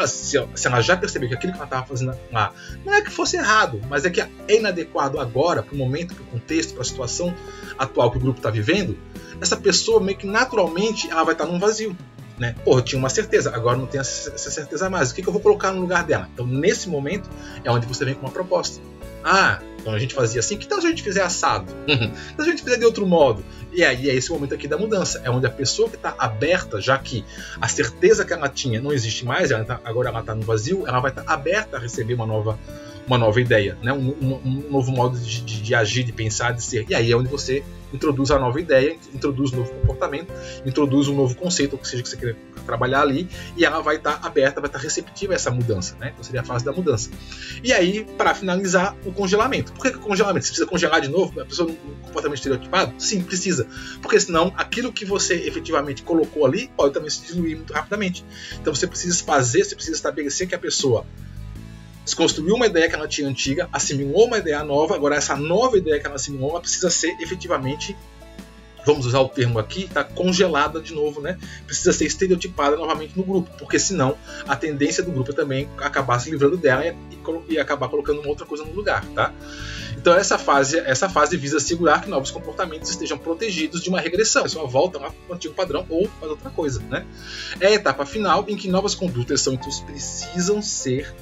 S1: ela já percebeu que aquilo que ela estava fazendo lá não é que fosse errado, mas é que é inadequado agora, para o momento, para o contexto, para a situação atual que o grupo está vivendo, essa pessoa meio que naturalmente ela vai estar num vazio. Né? Eu tinha uma certeza, agora não tenho essa certeza mais. O que eu vou colocar no lugar dela? Então, nesse momento, é onde você vem com uma proposta. Então a gente fazia assim, que tal se a gente fizer assado? Se a gente fizer de outro modo? E aí é esse momento aqui da mudança. É onde a pessoa que está aberta, já que a certeza que ela tinha não existe mais, agora ela está no vazio, ela vai estar aberta a receber uma uma nova ideia, né? um novo modo de agir, de pensar, de ser. E aí é onde você introduz a nova ideia, introduz um novo comportamento, introduz um novo conceito, ou que seja que você queira trabalhar ali, e ela vai estar aberta, vai estar receptiva a essa mudança, né? Então seria a fase da mudança. E aí, para finalizar, o congelamento. Por que o congelamento? Você precisa congelar de novo? A pessoa num comportamento estereotipado? Sim, precisa. Porque senão, aquilo que você efetivamente colocou ali pode também se diluir muito rapidamente. Então você precisa estabelecer que a pessoa desconstruiu uma ideia que ela tinha antiga, assimilou uma ideia nova, agora essa nova ideia que ela assimilou, ela precisa ser efetivamente, vamos usar o termo aqui, tá, congelada de novo, né? Precisa ser estereotipada novamente no grupo, porque senão a tendência do grupo é também acabar se livrando dela e acabar colocando uma outra coisa no lugar, tá? Então essa fase visa assegurar que novos comportamentos estejam protegidos de uma regressão. A pessoa volta lá para o antigo padrão ou faz outra coisa, né? É a etapa final em que novas condutas precisam ser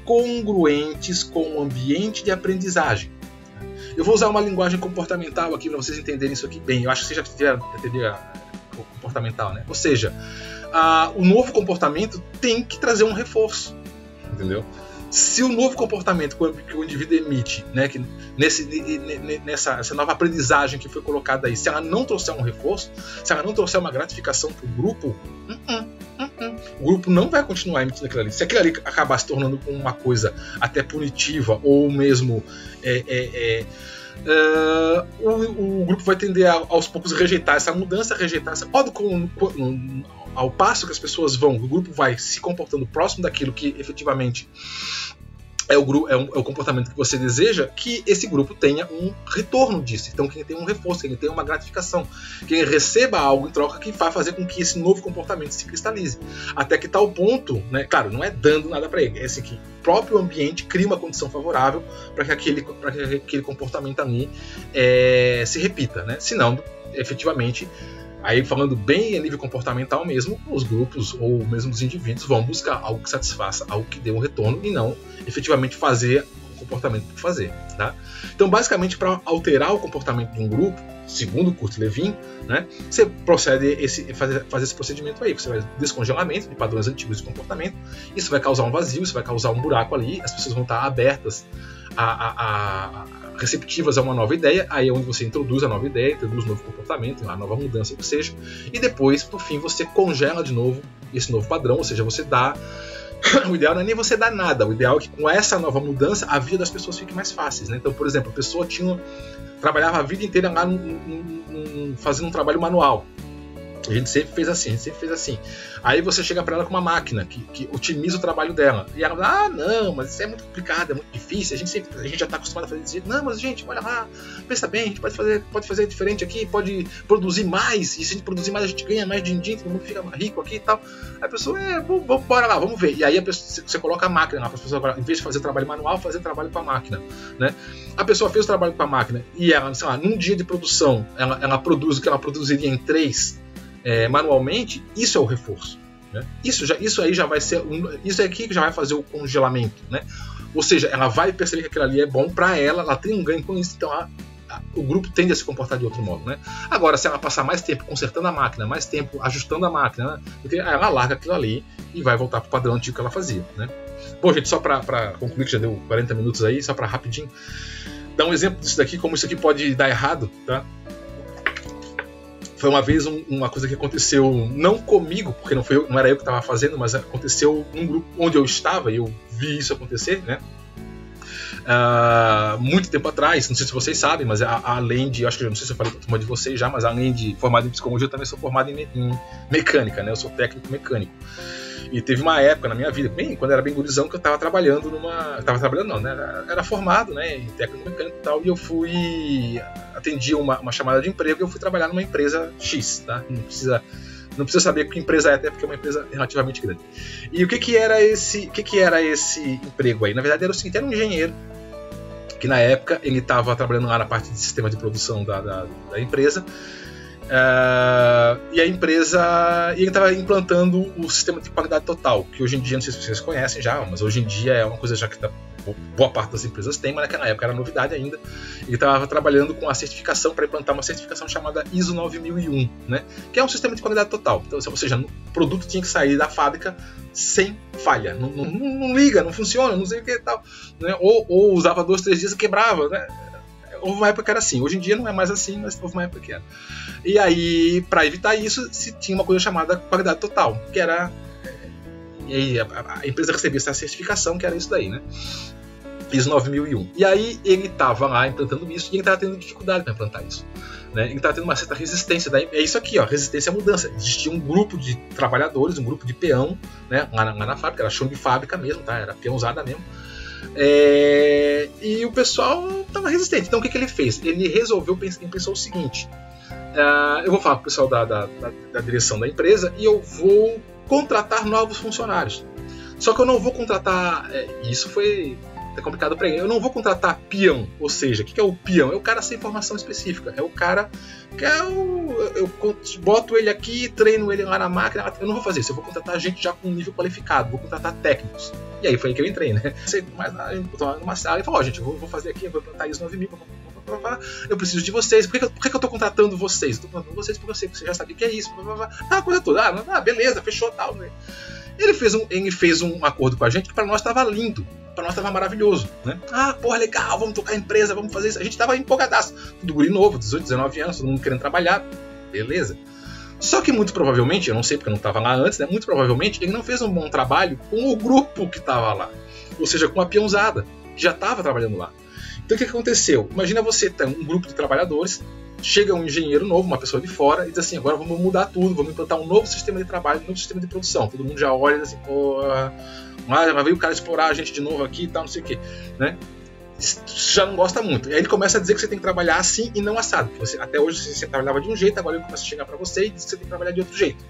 S1: congruentes com o ambiente de aprendizagem. Eu vou usar uma linguagem comportamental aqui para vocês entenderem isso aqui bem. Eu acho que vocês já entenderam o comportamental, né? Ou seja, o novo comportamento tem que trazer um reforço, entendeu? Se o novo comportamento que o indivíduo emite, né, que essa nova aprendizagem que foi colocada aí, se ela não trouxer um reforço, se ela não trouxer uma gratificação para o grupo, o grupo não vai continuar emitindo aquilo ali. Se aquilo ali acabar se tornando uma coisa até punitiva ou mesmo o grupo vai tender aos poucos rejeitar essa mudança, ao passo que as pessoas o grupo vai se comportando próximo daquilo que efetivamente é o comportamento que você deseja, que esse grupo tenha um retorno disso. Então, quem tem um reforço, quem tem uma gratificação, quem receba algo em troca, que vai fazer com que esse novo comportamento se cristalize. Até que tal ponto, né, claro, não é dando nada para ele, é assim que o próprio ambiente cria uma condição favorável para que aquele comportamento ali se repita, né? Senão, efetivamente, aí falando bem a nível comportamental mesmo, os grupos ou mesmo os indivíduos vão buscar algo que satisfaça, algo que dê um retorno e não efetivamente fazer o comportamento por fazer, tá? Então, basicamente, para alterar o comportamento de um grupo, segundo Kurt-Lewin, né, você procede fazer esse procedimento aí. Você vai descongelamento de padrões antigos de comportamento. Isso vai causar um vazio, isso vai causar um buraco ali. As pessoas vão estar abertas receptivas a uma nova ideia, aí é onde você introduz a nova ideia, introduz um novo comportamento, uma nova mudança, que seja, e depois, por fim, você congela de novo esse novo padrão, ou seja, você dá... O ideal não é nem você dar nada, o ideal é que com essa nova mudança a vida das pessoas fique mais fácil, né? Então, por exemplo, a pessoa trabalhava a vida inteira lá fazendo um trabalho manual. A gente sempre fez assim. Aí você chega para ela com uma máquina que otimiza o trabalho dela. E ela fala, não, mas isso é muito complicado, é muito difícil. A gente já está acostumado a fazer desse jeito. Não, mas gente, olha lá, pensa bem, a gente pode fazer diferente aqui, pode produzir mais. E se a gente produzir mais, a gente ganha mais din-din, todo mundo fica rico aqui e tal. Aí a pessoa, bora lá, vamos ver. E aí você coloca a máquina lá para as pessoas, agora, em vez de fazer trabalho manual, fazer trabalho com a máquina, né? A pessoa fez o trabalho com a máquina e ela, sei lá, num dia de produção, ela produz o que ela produziria em 3 manualmente. Isso é o reforço, né? Isso aí já vai ser isso aqui que já vai fazer o congelamento, né? Ou seja, ela vai perceber que aquilo ali é bom para ela tem um ganho com isso, então o grupo tende a se comportar de outro modo, né? Agora, se ela passar mais tempo consertando a máquina, mais tempo ajustando a máquina, né? Porque ela larga aquilo ali e vai voltar para o padrão antigo que ela fazia, né? Bom, gente, só para concluir, que já deu 40 minutos aí, só para rapidinho dar um exemplo disso daqui, como isso aqui pode dar errado, tá? Foi uma vez uma coisa que aconteceu, não comigo, porque não era eu que estava fazendo, mas aconteceu num grupo onde eu estava e eu vi isso acontecer, né? Muito tempo atrás, não sei se vocês sabem, mas além de, acho que eu não sei se eu falei para a turma de vocês já, mas além de formado em psicologia, eu também sou formado em mecânica, né? Eu sou técnico mecânico. E teve uma época na minha vida, quando eu era bem gurizão, que eu estava trabalhando era formado, né, em técnico mecânico e tal, e eu atendi uma chamada de emprego e eu fui trabalhar numa empresa X, tá? Não precisa saber que empresa é, até porque é uma empresa relativamente grande. E o que era esse emprego aí? Na verdade era o seguinte, era um engenheiro, que na época ele estava trabalhando lá na parte de sistema de produção da empresa, e ele estava implantando o sistema de qualidade total, que hoje em dia, não sei se vocês conhecem já, mas hoje em dia é uma coisa já que está boa parte das empresas tem, mas naquela época era novidade ainda. Ele estava trabalhando com a certificação para implantar uma certificação chamada ISO 9001, né? Que é um sistema de qualidade total. Então, ou seja, o produto tinha que sair da fábrica sem falha. Não liga, não funciona, não sei o que e tal. Né? Ou usava 2, 3 dias e quebrava, né? Houve uma época que era assim, hoje em dia não é mais assim, mas houve uma época que era. E aí, para evitar isso, se tinha uma coisa chamada qualidade total, que era... E aí a empresa recebia essa certificação, que era isso daí, né? ISO 9001. E aí ele estava lá implantando isso e ele estava tendo dificuldade para implantar isso. Né? Ele estava tendo uma certa resistência. É isso aqui, ó, resistência à mudança. Existia um grupo de trabalhadores, um grupo de peão, né? lá na fábrica, era chão de fábrica mesmo, tá? Era peãozada mesmo. E o pessoal estava resistente. Então o que ele fez? Ele resolveu, pensou o seguinte: eu vou falar para o pessoal da direção da empresa e eu vou contratar novos funcionários. Só que eu não vou contratar, isso foi complicado para ele, eu não vou contratar peão, ou seja, o que é o peão? É o cara sem formação específica, é o cara que eu boto ele aqui, treino ele lá na máquina, eu não vou fazer isso, eu vou contratar gente já com nível qualificado, vou contratar técnicos. E aí foi aí que eu entrei, né? Mas a gente botou numa sala e falou, gente, eu vou fazer aqui, eu vou implantar isso 9000, eu preciso de vocês. Por que eu estou contratando vocês? Estou contratando vocês porque eu sei que você já sabe o que é isso. A coisa toda. Beleza, fechou tal. Né? Ele fez um acordo com a gente que para nós estava lindo. Para nós estava maravilhoso. Né? Porra, legal, vamos tocar a empresa, vamos fazer isso. A gente estava empolgadaço. Tudo guri novo, 18, 19 anos, todo mundo querendo trabalhar. Beleza. Só que muito provavelmente, eu não sei porque eu não estava lá antes, né? Muito provavelmente ele não fez um bom trabalho com o grupo que estava lá. Ou seja, com a peãozada, que já estava trabalhando lá. Então o que aconteceu? Imagina você ter um grupo de trabalhadores, chega um engenheiro novo, uma pessoa de fora, e diz assim, agora vamos mudar tudo, vamos implantar um novo sistema de trabalho, um novo sistema de produção. Todo mundo já olha e diz assim, pô, vai vir o cara explorar a gente de novo aqui e tal, não sei o quê. Né? Já não gosta muito. E aí ele começa a dizer que você tem que trabalhar assim e não assado. Até hoje você trabalhava de um jeito, agora ele começa a chegar para você e diz que você tem que trabalhar de outro jeito.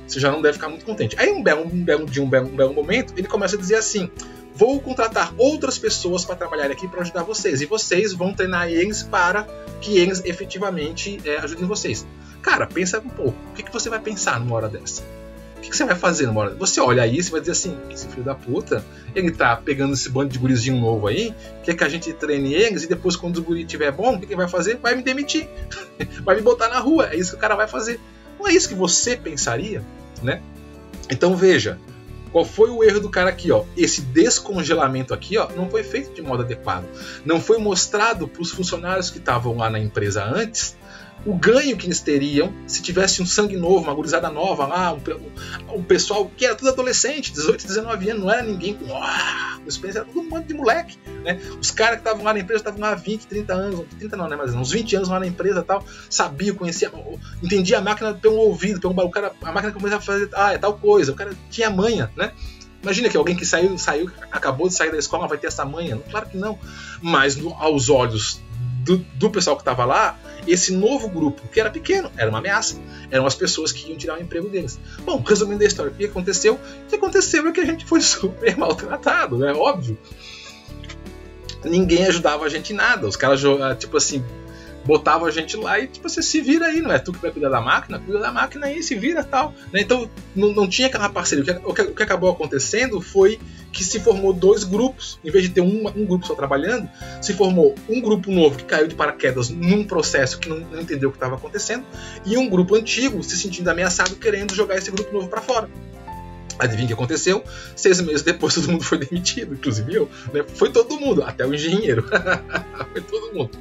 S1: Você já não deve ficar muito contente. Aí um belo momento, ele começa a dizer assim, vou contratar outras pessoas para trabalhar aqui para ajudar vocês. E vocês vão treinar eles para que eles efetivamente ajudem vocês. Cara, pensa um pouco. O que você vai pensar numa hora dessa? O que você vai fazer numa hora dessa? Você olha isso e vai dizer assim, esse filho da puta, ele tá pegando esse bando de gurizinho novo aí, quer que a gente treine eles e depois quando o guri estiver bom, o que ele vai fazer? Vai me demitir. Vai me botar na rua. É isso que o cara vai fazer. Não é isso que você pensaria? Né? Então veja, qual foi o erro do cara aqui? Ó? Esse descongelamento aqui, ó, não foi feito de modo adequado. Não foi mostrado para os funcionários que estavam lá na empresa antes o ganho que eles teriam se tivesse um sangue novo, uma gurizada nova lá, um pessoal que era tudo adolescente, 18, 19 anos, não era ninguém com experiência, era todo um monte de moleque. Né? Os caras que estavam lá na empresa estavam lá há 20, 30 anos, 30 não, né, mas uns 20 anos lá na empresa e tal, sabia, conhecia, entendia a máquina pelo ouvido, o cara, a máquina começava a fazer, é tal coisa, o cara tinha manha, né? Imagina que alguém que saiu, acabou de sair da escola vai ter essa manha? Claro que não. Mas aos olhos do pessoal que estava lá, esse novo grupo, que era pequeno, era uma ameaça. Eram as pessoas que iam tirar o emprego deles. Bom, resumindo a história, o que aconteceu? O que aconteceu é que a gente foi super maltratado, né? Óbvio. Ninguém ajudava a gente em nada. Os caras, tipo assim, botavam a gente lá e tipo, você se vira aí, não é tu que vai cuidar da máquina? Cuida da máquina aí, se vira e tal. Né? Então não tinha aquela parceria. O que acabou acontecendo foi que se formou dois grupos. Em vez de ter um grupo só trabalhando, se formou um grupo novo que caiu de paraquedas num processo que não entendeu o que estava acontecendo, e um grupo antigo se sentindo ameaçado, querendo jogar esse grupo novo para fora. Adivinha o que aconteceu? 6 meses depois todo mundo foi demitido, inclusive eu. Né? Foi todo mundo, até o engenheiro. Foi todo mundo.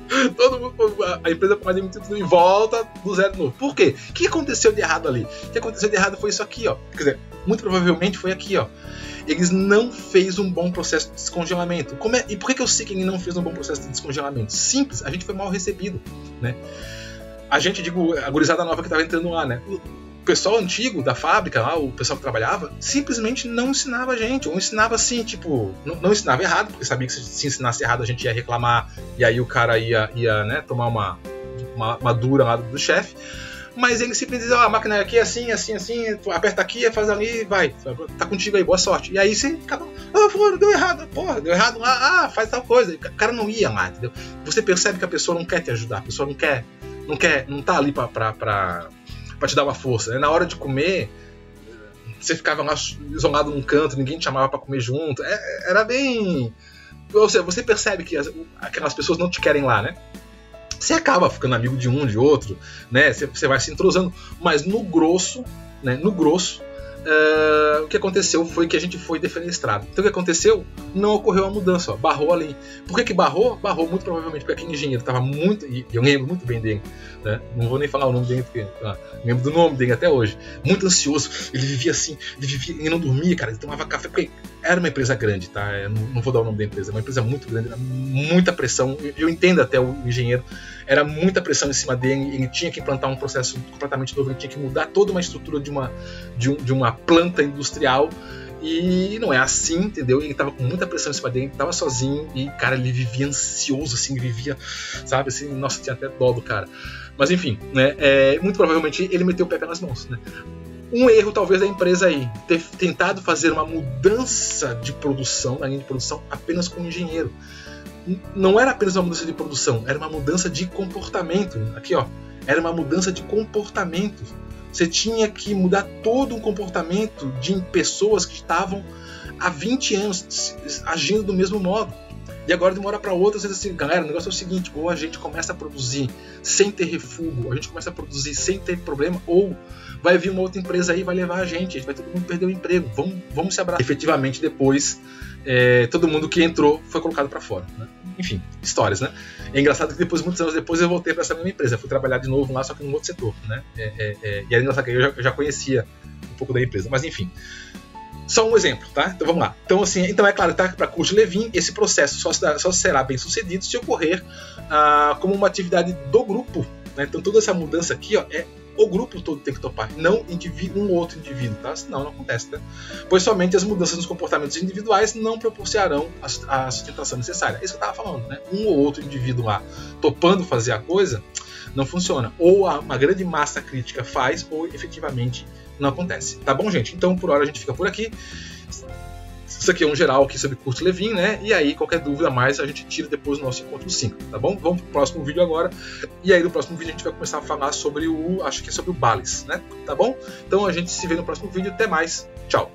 S1: A empresa foi demitida em volta do zero de novo. Por quê? O que aconteceu de errado ali? O que aconteceu de errado foi isso aqui, ó. Quer dizer, muito provavelmente foi aqui, ó. Eles não fez um bom processo de descongelamento. E por que eu sei que ele não fez um bom processo de descongelamento? Simples, a gente foi mal recebido, né? A gente, digo, a gurizada nova que estava entrando lá, né? O pessoal antigo da fábrica, lá, o pessoal que trabalhava, simplesmente não ensinava a gente. Ou ensinava assim, tipo, não ensinava errado, porque sabia que se ensinasse errado a gente ia reclamar, e aí o cara ia né, tomar uma dura lá do chefe. Mas ele simplesmente dizia, a máquina é aqui, assim, aperta aqui, faz ali, vai, tá contigo aí, boa sorte. E aí você acaba, deu errado, porra, deu errado lá, faz tal coisa. O cara não ia lá, entendeu? Você percebe que a pessoa não quer te ajudar, a pessoa não tá ali pra te dar uma força. Né? Na hora de comer, você ficava lá isolado num canto, ninguém te chamava pra comer junto. Era bem ou seja, você percebe que aquelas pessoas não te querem lá, né? Você acaba ficando amigo de um, de outro, né? Você vai se entrosando, mas no grosso, né? No grosso, o que aconteceu foi que a gente foi defenestrado. Então o que aconteceu? Não ocorreu a mudança, ó, barrou ali. Por que barrou? Barrou muito provavelmente porque aquele engenheiro estava muito, e eu lembro muito bem dele, né? Não vou nem falar o nome dele, porque lembro do nome dele até hoje. Muito ansioso, ele vivia assim, ele não dormia, cara, ele tomava café, porque era uma empresa grande, tá? Eu não vou dar o nome da empresa, é uma empresa muito grande, era muita pressão, eu entendo até o engenheiro, era muita pressão em cima dele, ele tinha que implantar um processo completamente novo, ele tinha que mudar toda uma estrutura de uma planta industrial, e não é assim, entendeu? Ele tava com muita pressão em cima dele, ele tava sozinho, e, cara, ele vivia ansioso, assim, ele vivia, sabe, assim, nossa, tinha até dó do cara. Mas, enfim, né, muito provavelmente ele meteu o pé nas mãos, né? Um erro, talvez, da empresa aí, ter tentado fazer uma mudança de produção, na linha de produção, apenas com o engenheiro. Não era apenas uma mudança de produção, era uma mudança de comportamento. Aqui, ó, era uma mudança de comportamento. Você tinha que mudar todo um comportamento de pessoas que estavam há 20 anos agindo do mesmo modo. E agora, de uma hora para outra, você diz assim, galera, o negócio é o seguinte, ou a gente começa a produzir sem ter refúgio, ou a gente começa a produzir sem ter problema, ou vai vir uma outra empresa aí e vai levar a gente vai todo mundo perder o emprego, vamos se abraçar. Efetivamente, depois, todo mundo que entrou foi colocado para fora, né? Enfim, histórias, né? É engraçado que depois, muitos anos depois, eu voltei para essa mesma empresa, fui trabalhar de novo lá, só que num outro setor, né? E é engraçado que eu já conhecia um pouco da empresa, mas enfim. Só um exemplo, tá? Então vamos lá. Então é claro, tá? Para Kurt Lewin, esse processo só será bem sucedido se ocorrer como uma atividade do grupo, né? Então toda essa mudança aqui, ó, o grupo todo tem que topar, não um outro indivíduo, tá? Senão não acontece, né? Pois somente as mudanças nos comportamentos individuais não proporcionarão a sustentação necessária. É isso que eu estava falando, né? Um ou outro indivíduo lá topando fazer a coisa não funciona. Ou uma grande massa crítica faz, ou efetivamente não acontece. Tá bom, gente? Então, por hora, a gente fica por aqui. Isso aqui é um geral aqui sobre Kurt Lewin, né? E aí, qualquer dúvida a mais, a gente tira depois do nosso encontro 5, tá bom? Vamos pro próximo vídeo agora. E aí, no próximo vídeo, a gente vai começar a falar sobre acho que é sobre o Bales, né? Tá bom? Então, a gente se vê no próximo vídeo. Até mais. Tchau!